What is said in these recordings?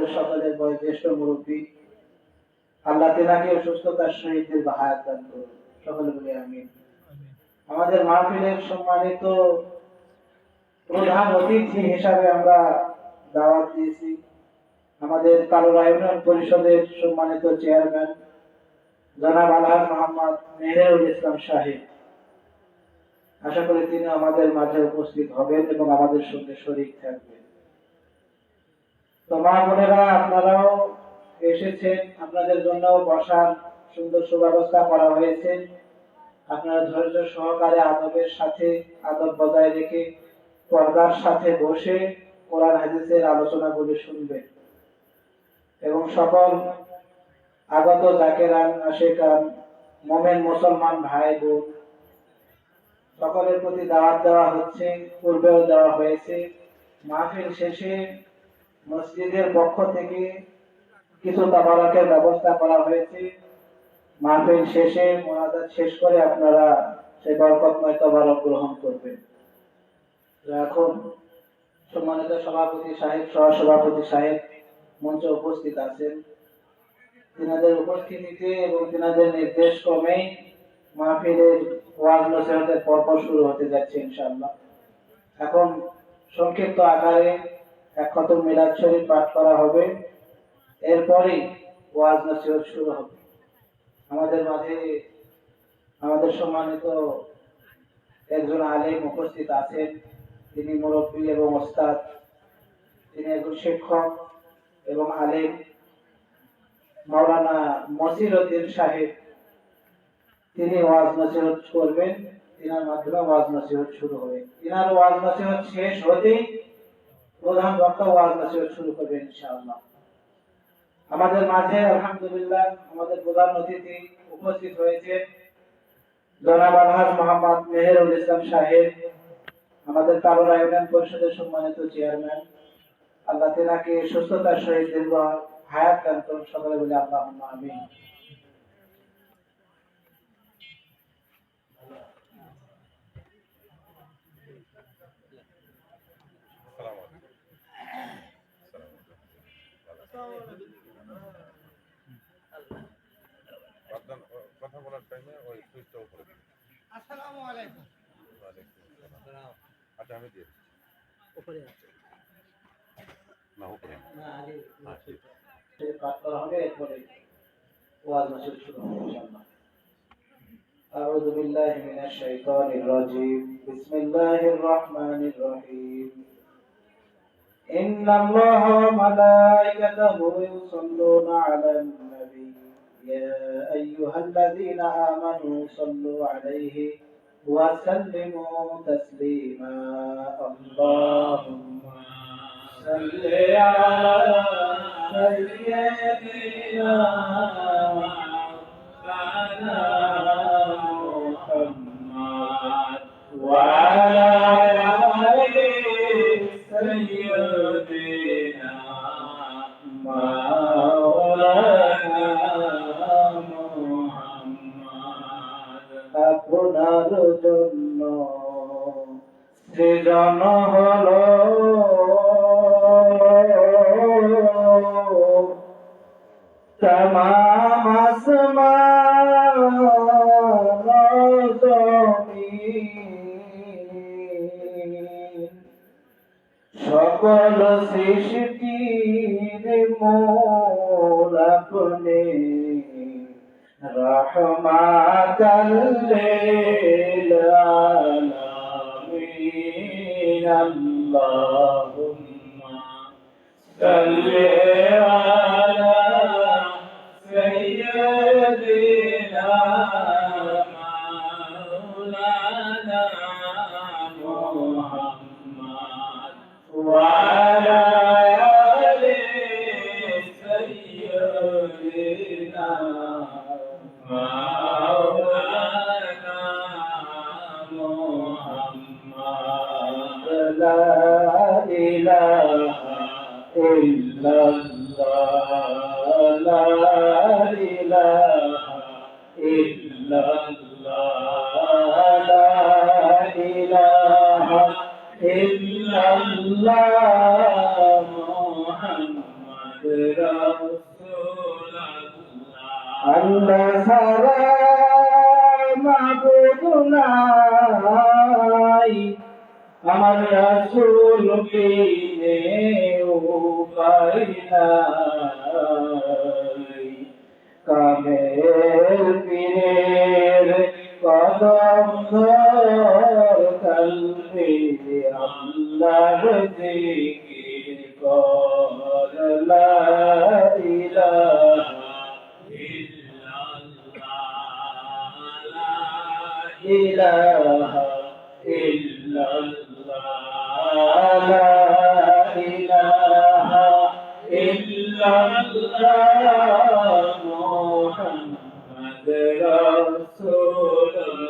আমাদের সকলের বয়োজ্যেষ্ঠ মুরব্বী, আল্লাহ তেনাকে সুস্থতার সহিত হায়াত দান করুন। সকলে বলি আমিন। আমাদের মাহফিলের সম্মানিত প্রধান অতিথি হিসাবে আমরা দাওয়াত দিয়েছি আমাদের কালোরা ইউনিয়ন পরিষদের সম্মানিত চেয়ারম্যান জনাব আলহাজ মোহাম্মদ মেহেরুল ইসলাম সাহেব। আশা করি তিনি আমাদের মাঝে উপস্থিত হবেন এবং আমাদের সঙ্গে শরীক থাকবেন। তো মা বোনেরা, আপনারাও এসেছেন, আপনাদের জন্য বসার সুন্দর সুব্যবস্থা করা হয়েছে। আপনারা ধৈর্য সহকারে আদবের সাথে আদব বজায় রেখে পর্দার সাথে বসে কোরআন হাদিসের আলোচনাগুলি শুনবেন এবং সকল আগত জাকেরান আশিকান মোমেন মুসলমান ভাই বোন সকলের প্রতি দাওয়াত দেওয়া হচ্ছে, পূর্বেও দেওয়া হয়েছে। মাহফিল শেষে মসজিদের পক্ষ থেকে কিছু তাবারকের ব্যবস্থা করা হয়েছে। মাহফিল শেষে মুনাজাত শেষ করে আপনারা সেই বরকতময় তাবারক গ্রহণ করবেন। এখন সম্মানিত সভাপতি সাহেব, সহসভাপতি সাহেব মঞ্চে উপস্থিত আছেন। তিনাদের উপস্থিতিতে এবং তিনাদের নির্দেশ ক্রমে মাহফিলের ওয়াজ নসিহতের পর্ব শুরু হতে যাচ্ছে ইনশাআল্লাহ। এখন সংক্ষিপ্ত আকারে এক খতম মিলাদ শরীফ পাঠ করা হবে, এরপরে ওয়াজ নসিহত শুরু হবে। আমাদের মাঝে আমাদের সম্মানিত একজন আলেম উপস্থিত আছেন। তিনি মুরব্বী এবং ওস্তাদ, তিনি একজন শিক্ষক এবং আলেম, মাওলানা মসিরউদ্দিন সাহেব। তিনি ওয়াজ নসিহত করবেন, তিনার মাধ্যমে ওয়াজ নসিহত শুরু হবে। তিনার ওয়াজ নসিহত শেষ হতেই প্রধান বক্তা ওয়াজ নসিহত শুরু করবেন ইনশাআল্লাহ। আমাদের মাঝে আলহামদুলিল্লাহ আমাদের প্রধান অতিথি উপস্থিত হয়েছে জনাব আলহাজ মোহাম্মদ মেহেরুল ইসলাম সাহেব, আমাদের কালোরা ইউনিয়ন পরিষদের সম্মানিত চেয়ারম্যান। আল্লাহ তেনাকে সুস্থতার সহিত দীর্ঘ হায়াত দান করুন। সকলে বলে আল্লাহুম্মা আমিন। কথা বলার টাইমে ওই সুইচটা উপরে দিন। আসসালামু আলাইকুম। ওয়ালাইকুম আসসালাম। আচ্ছা, আমি দিয়ে উপরে আছে না, উপরে না, আগে আছে পাঠ করা হবে, এরপরে ওয়াজ নসিহত শুরু হবে ইনশাআল্লাহ। আউযু বিল্লাহি মিনাশ শাইতানির রাজীম। বিসমিল্লাহির রাহমানির রহিম। ইন্নাল্লাহা ওয়া মালাইকাতাহু ইউসাল্লুনা আলান নবী ইয়া আইয়ুহাল্লাযীনা আমানু সাল্লু আলাইহি ওয়া সাল্লিমু তাসলিমা। আল্লাহুম্মা সাল্লি আলা সাইয়্যিদিনা মাওলানা মুহাম্মদ ওয়া আলা আলি সাইয়্যিদিনা মাওলানা মুহাম্মদ। আপনার জন্য সৃজন হলো তামাম আসমান ও জমিন, সকল সৃষ্টির মূল আপনি, রহমাতাল লিল আলামিন। আল্লাহুম্মা সাল্লি আলা সাইয়্যিদিনা মাওলানা মুহাম্মদ ওয়া আলা আলি সাইয়্যিদিনা মাওলানা মুহাম্মদ। লা ইলাহা ইল্লাল্লাহ আল্লাহ ছাড়া মাবুদ নাই, আমার রাসূলকে উপায় নাই। কামের পীরের কদম ধর, কলবে আল্লাহ জিকির কর, লা ইলাহা ইলাহা ইল্লাল্লাহ, লা ইলাহা ইল্লাল্লাহ, মুহাম্মদ রাসূলুল্লাহ।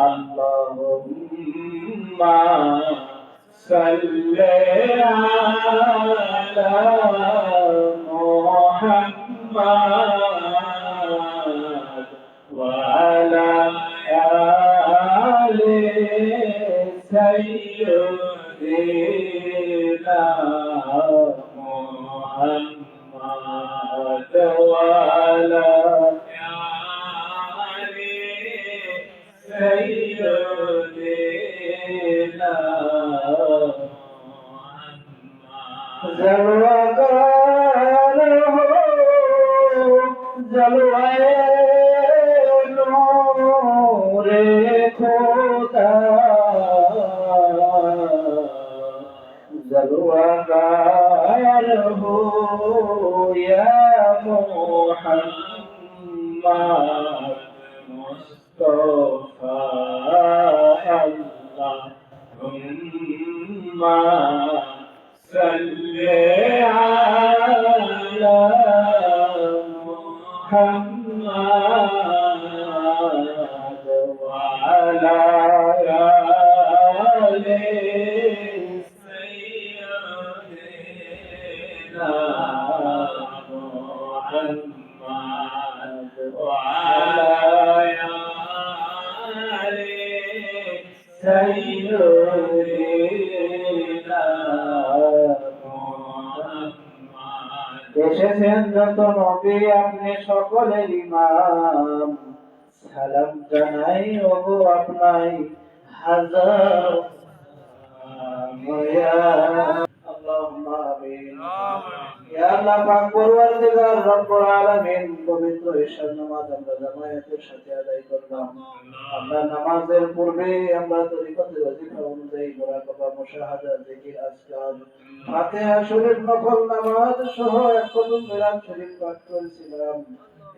আল্লাহুম্মা সাল্লি আলা মুহাম্মাদ ওয়া আলা আলি সাইয়্যিদিনা মুহাম্মাদ ওয়া আলা আলি সাইয়্যিদিনা জলওয়াগার হো জলওয়ায়ে নূরে খোদা, জলওয়াগার হো ইয়া মুহাম্মদ মুস্তাফা, আল্লাহুম্মা সাল্লি আলা মুহাম্মদ ওয়া আলা আলি সাইয়্যিদিনা মুহাম্মদ ওয়া আলা আলি সাইয়্যিদিনা মুহাম্মদ। এসেছেন যত নবী আপনি সকলের ইমাম, সালাম জানাই ওগো আপনাই হাজার আল্লাহুম্মা আমিন। ইয়া আল্লাহ পাক পরওয়ারদিগার রব্বুল আলামিন, পবিত্র ঈশার নামাজ আমরা জামায়াতের সাথে আদায় করলাম। আমরা নামাজের পূর্বে আমরা তরিকতের ওয়াজিফা অনুযায়ী মুরাকাবা, মুশাহাদা, জিকির, আজকার, ফাতিহা শরীফ, নফল নামাজ সহ এক কদম মিলাদ শরীফ পাঠ করেছিলাম।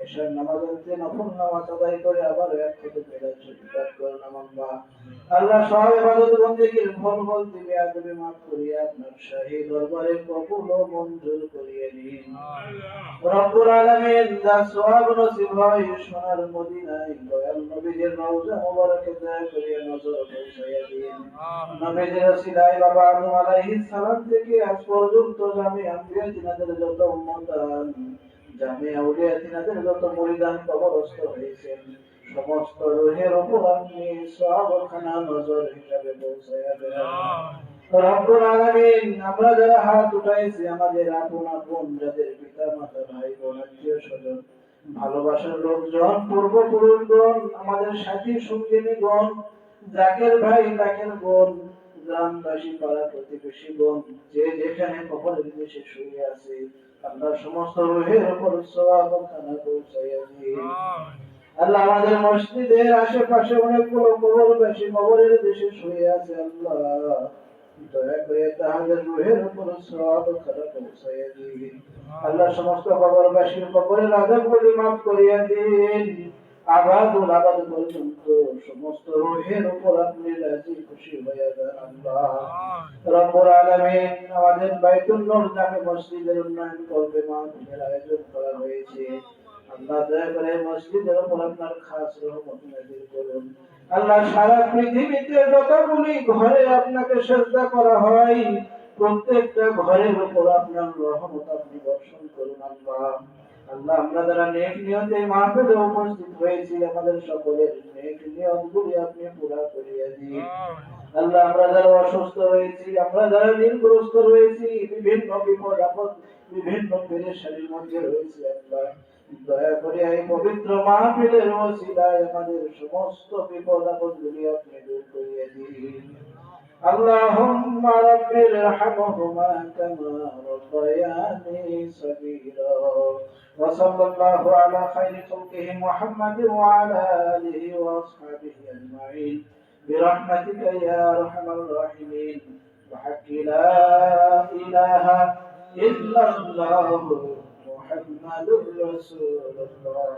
ঈশার নামাজ হতে নফল নামাজ আদায় করে আবার এক কদম মিলাদ শরীফ পাঠ করলাম। আল্লাহ সব ইবাদত বন্দেগীর ফল বলতে বেয়াদবি মাফ করিয়া আপনার শাহী দরবারে কবুল ও মঞ্জুর করিয়ে নিন। রব্বুল আলামিন, যা সওয়াব নসিব হয় সোনার মদিনায় দয়াল নবীজির রওজা মুবারকে দয়া করিয়া নজর পৌঁছাইয়া দিন। নবীজির ওসিলায় বাবা আদম আলাইহিস সালাম থেকে আজ পর্যন্ত জামি আম্বিয়া তিনাদের যত উম্মতান, জামি আউলিয়া তিনাদের যত মুরিদান কবরস্থ হয়েছেন, সমস্ত রুহের উপর আপনি সওয়াবখানা নজর হিসাবে পৌঁছাইয়া দেন। রব্বুল আলামিন, আমরা যারা হাত উঠাইছি আমাদের আপন আপন যাদের পিতা মাতা, ভাই বোন, আত্মীয় স্বজন, ভালোবাসার লোকজন, পূর্বপুরুষগণ, আমাদের সাথী সঙ্গিনীগণ, জাকের ভাই জাকের বোন, গ্রামবাসী, পাড়া প্রতিবেশীগণ, যে যেখানে কবরের নিচে শুয়ে আছে, আল্লাহ সমস্ত রুহের উপর সওয়াবখানা পৌঁছাইয়া দিন। আল্লাহ আমাদের মসজিদের আশেপাশে অনেকগুলো কবরবাসী কবরের দেশে শুয়ে আছে, আল্লাহ দয়া করে তাহাদের রূহের উপর সওয়াবখানা পৌঁছাইয়া দিন। আল্লাহ সমস্ত কবরবাসীর কবরের আযাবগুলি মাফ করিয়া দিন। আবাদুল আবাদ পর্যন্ত সমস্ত রূহের উপর আপনি রাজি খুশি হইয়া যান। আল্লাহ রব্বুল আলামিন, আমাদের বাইতুল নূর জামে মসজিদের উন্নয়ন করবে মাহফিলের আয়োজন করা হয়েছে। আল্লাহ দয়া করে মসজিদের উপর আপনার খাস রহমত নাযিল করুন। আল্লাহ সারা পৃথিবীতে যতগুলি ঘরে আপনাকে সিজদা করা হয়, প্রত্যেকটা ঘরের উপর আপনার রহমত আপনি বর্ষণ করুন। আল্লাহ আমরা যারা নেক নিয়তে মাহফিলে উপস্থিত হয়েছি, আমাদের সকলের নেক নিয়তগুলি আপনি পুরা করিয়া দিন। আল্লাহ আমরা যারা অসুস্থ হয়েছি, আমরা যারা ঋণগ্রস্ত রয়েছি, বিভিন্ন বিপদ আপদ, বিভিন্ন পেরেশানির মধ্যে রয়েছি, আল্লাহ দয়া করে এই পবিত্র মাহফিলের ওসিলায় আমাদের সমস্ত বিপদ আপদ গুলি আপনি দূর করিয়ে দিন। اللهم رب ارحمهما كما ربياني صغيرا وصلى الله على خير خلقه محمد وعلى آله وأصحابه أجمعين برحمتك يا أرحم الراحمين وحق لا إله إلا الله محمد رسول الله.